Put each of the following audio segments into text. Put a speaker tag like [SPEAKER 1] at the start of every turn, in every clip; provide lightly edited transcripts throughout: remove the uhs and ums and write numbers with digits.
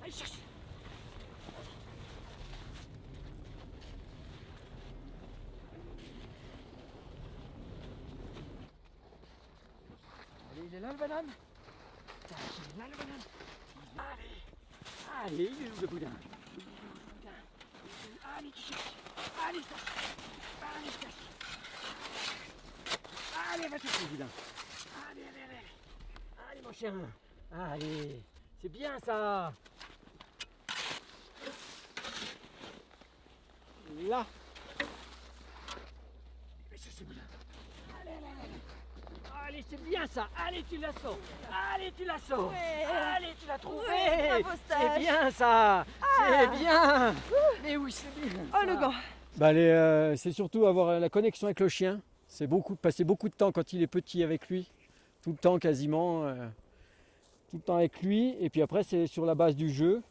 [SPEAKER 1] Allez, cherche. Allez, il est là le banane. Tiens, il est là le banane. Allez, allez, il est où le boudin? Allez, tu cherches. Allez, je cherche. Allez, je cherche. Allez, va chercher le boudin. Allez, allez, allez. Allez, mon chien. Allez, c'est bien ça. Là. Va chercher le boudin. Allez, allez, allez. Allez, c'est bien ça. Allez, tu l'as sauvé. Allez, tu l'as sauvé.
[SPEAKER 2] Ouais.
[SPEAKER 1] Allez, tu l'as trouvé.
[SPEAKER 2] Ouais, bravo,
[SPEAKER 1] C'est
[SPEAKER 2] Stache.
[SPEAKER 1] bien ça. C'est bien. Mais oui, c'est bien.
[SPEAKER 2] Oh
[SPEAKER 1] ça.
[SPEAKER 2] le gant.
[SPEAKER 3] Bah, c'est surtout avoir la connexion avec le chien. C'est passer beaucoup de temps quand il est petit avec lui. Tout le temps quasiment. Tout le temps avec lui. Et puis après, c'est sur la base du jeu.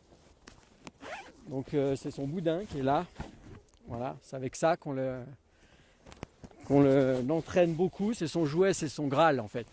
[SPEAKER 3] Donc c'est son boudin qui est là. Voilà, c'est avec ça qu'on l'entraîne beaucoup. C'est son jouet, c'est son Graal en fait.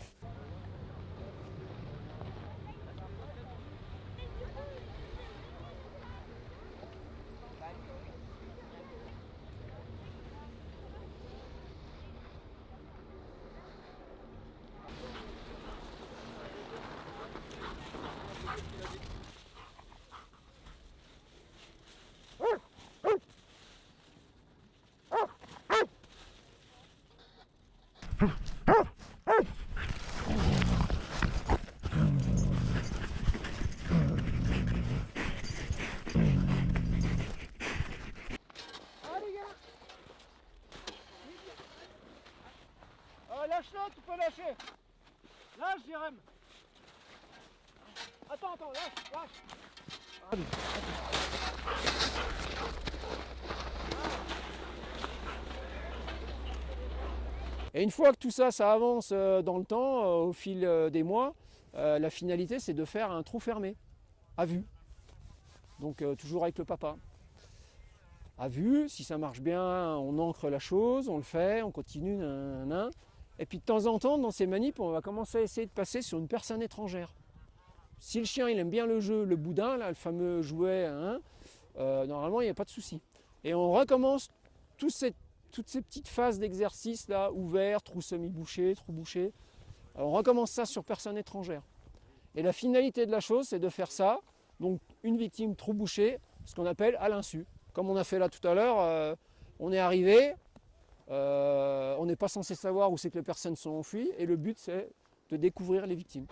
[SPEAKER 1] Lâche-le, tu peux lâcher. Lâche, Jérém. Attends, lâche.
[SPEAKER 3] Et une fois que tout ça, ça avance dans le temps, au fil des mois, la finalité c'est de faire un trou fermé, à vue. Donc toujours avec le papa. À vue, si ça marche bien, on ancre la chose, on le fait, on continue, nan. Et puis de temps en temps, dans ces manips, on va commencer à essayer de passer sur une personne étrangère. Si le chien il aime bien le jeu, le boudin, là, le fameux jouet, normalement il n'y a pas de souci. Et on recommence toutes ces petites phases d'exercice là, ouvert, trou semi-bouché, trou bouché. Alors on recommence ça sur personne étrangère. Et la finalité de la chose, c'est de faire ça, donc une victime trou bouché, ce qu'on appelle à l'insu. Comme on a fait là tout à l'heure, on est arrivé, on n'est pas censé savoir où c'est que les personnes sont enfuies, et le but c'est de découvrir les victimes.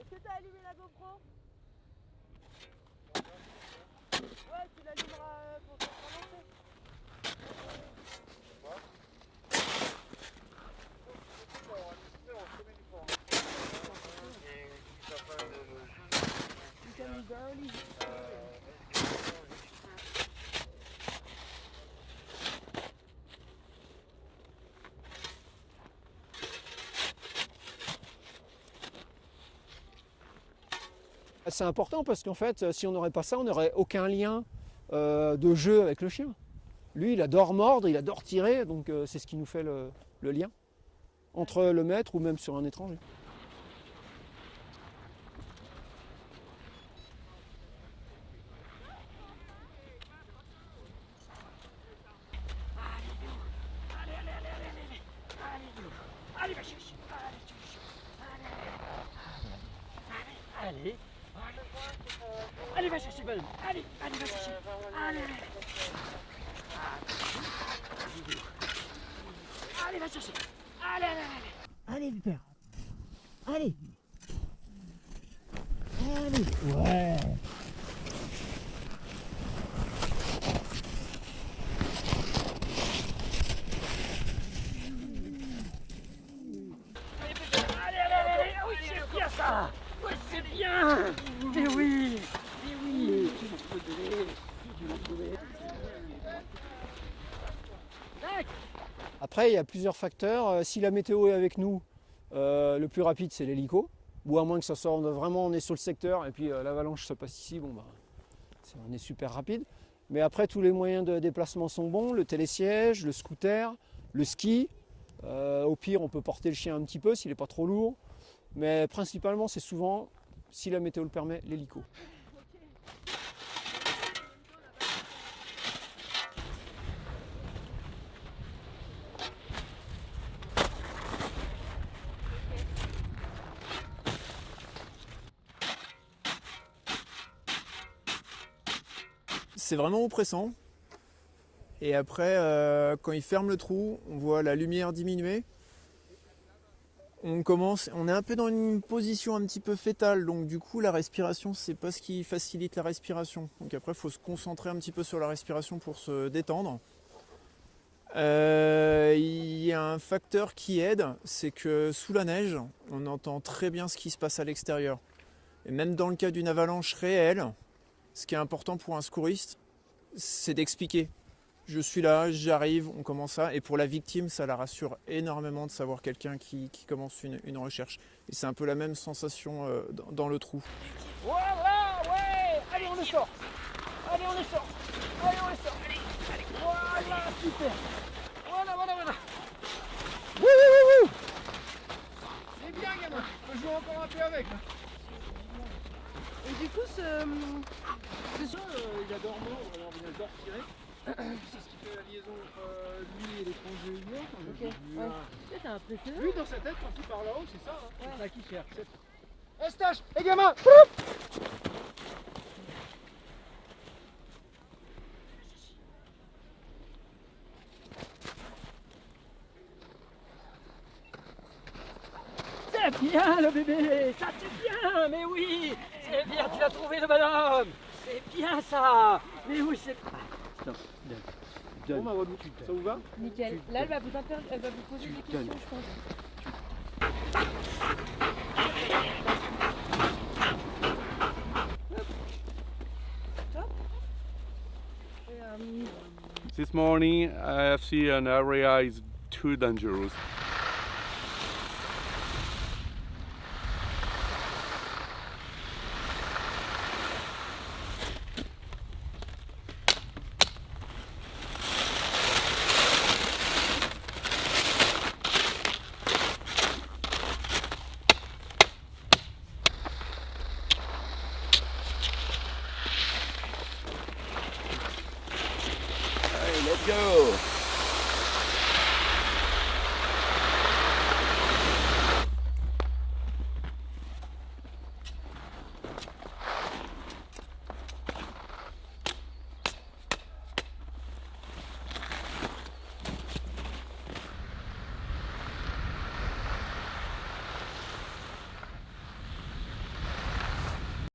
[SPEAKER 2] Est-ce que t'as allumé la GoPro? Ouais, tu l'allumeras pour te relancer.
[SPEAKER 3] C'est important parce qu'en fait, si on n'aurait pas ça, on n'aurait aucun lien de jeu avec le chien. Lui, il adore mordre, il adore tirer, donc c'est ce qui nous fait le lien entre le maître ou même sur un étranger.
[SPEAKER 1] Allez, va chercher. Allez, allez, va chercher le ballon. Allez, va chercher. Allez. Allez, va chercher. Allez. Allez, Vipère. Allez. Ouais. Allez. Oui, c'est bien ça. Ouais, c'est bien. Mais oui. Tu l'as trouvé. Tac.
[SPEAKER 3] Après, il y a plusieurs facteurs. Si la météo est avec nous, le plus rapide c'est l'hélico. Ou à moins que ça soit vraiment on est sur le secteur et puis l'avalanche se passe ici, bon bah on est super rapide. Mais après, tous les moyens de déplacement sont bons, le télésiège, le scooter, le ski. Au pire, on peut porter le chien un petit peu s'il n'est pas trop lourd. Mais principalement, c'est souvent, si la météo le permet, l'hélico.
[SPEAKER 4] C'est vraiment oppressant. Et après, quand il ferme le trou, on voit la lumière diminuer. On est un peu dans une position un petit peu fétale, donc du coup la respiration, c'est pas ce qui facilite la respiration. Donc après, il faut se concentrer un petit peu sur la respiration pour se détendre. Il y a un facteur qui aide, c'est que sous la neige, on entend très bien ce qui se passe à l'extérieur. Et même dans le cas d'une avalanche réelle, ce qui est important pour un secouriste, c'est d'expliquer. Je suis là, j'arrive, on commence ça. Et pour la victime, ça la rassure énormément de savoir quelqu'un qui commence une recherche. Et c'est un peu la même sensation dans le trou.
[SPEAKER 1] Voilà, ouais. Allez, on le sort. Allez, on le sort. Allez, on le sort. Voilà, super. Voilà.
[SPEAKER 3] Wouh.
[SPEAKER 4] C'est bien, gamin. On peut jouer encore un peu avec.
[SPEAKER 2] Et du coup,
[SPEAKER 3] il adore mort, alors il adore tirer. C'est ce qui fait la liaison entre lui et l'étranger hier.
[SPEAKER 2] ok. Ouais. T'as un préféré?
[SPEAKER 3] Lui, dans sa tête, quand il part là-haut, c'est ça. Hein.
[SPEAKER 2] Ouais.
[SPEAKER 3] C'est ça qu'il cherche. Estache, et gamin.
[SPEAKER 1] C'est bien le bébé, ça c'est bien, mais oui, c'est bien, tu as trouvé le bonhomme, c'est bien ça, mais oui c'est... Stop, donne.
[SPEAKER 3] Bon, bah, Walou, ça vous va?
[SPEAKER 2] Nickel. Là, elle va vous poser des questions, je pense. Top. Et,
[SPEAKER 5] This morning I have seen an area is too dangerous.
[SPEAKER 6] Hey, let's go!